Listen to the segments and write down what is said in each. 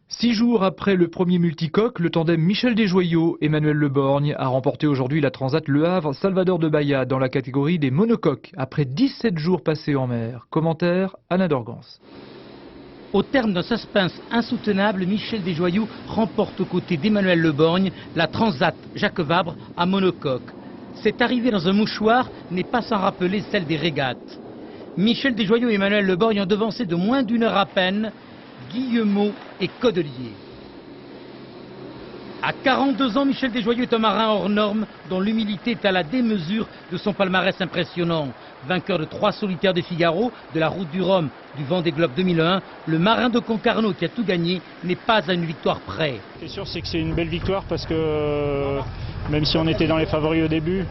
6 jours après le premier multicoque, le tandem Michel Desjoyaux, Emmanuel Le Borgne a remporté aujourd'hui la Transat Le Havre-Salvador de Bahia dans la catégorie des monocoques, après 17 jours passés en mer. Commentaire, Anna Dorgans. Au terme d'un suspense insoutenable, Michel Desjoyaux remporte aux côtés d'Emmanuel Le Borgne la Transat Jacques Vabre à monocoque. Cette arrivée dans un mouchoir n'est pas sans rappeler celle des régates. Michel Desjoyaux et Emmanuel Le Borgne ont devancé de moins d'une heure à peine Guillemot et Codelier. À 42 ans, Michel Desjoyaux est un marin hors norme dont l'humilité est à la démesure de son palmarès impressionnant. Vainqueur de 3 solitaires de Figaro, de la Route du Rhum, du Vendée Globe 2001, le marin de Concarneau qui a tout gagné n'est pas à une victoire près. Ce qui est sûr, c'est que c'est une belle victoire parce que même si on était dans les favoris au début,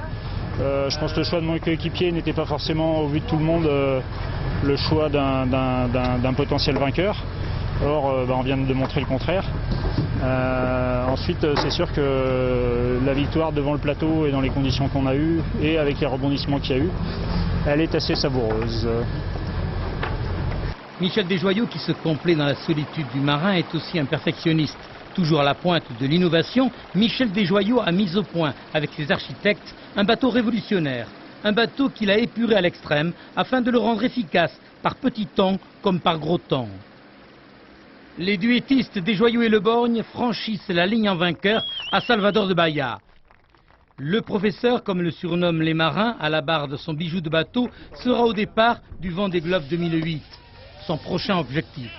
je pense que le choix de mon coéquipier n'était pas forcément, au vu de tout le monde, le choix d'un potentiel vainqueur. Or, on vient de montrer le contraire. Ensuite, c'est sûr que la victoire devant le plateau et dans les conditions qu'on a eues, et avec les rebondissements qu'il y a eu, elle est assez savoureuse. Michel Desjoyaux, qui se complaît dans la solitude du marin, est aussi un perfectionniste. Toujours à la pointe de l'innovation, Michel Desjoyaux a mis au point, avec ses architectes, un bateau révolutionnaire. Un bateau qu'il a épuré à l'extrême, afin de le rendre efficace, par petits temps comme par gros temps. Les duettistes Desjoyaux et Le Borgne franchissent la ligne en vainqueur à Salvador de Bahia. Le professeur, comme le surnomment les marins, à la barre de son bijou de bateau, sera au départ du Vendée Globe 2008, son prochain objectif.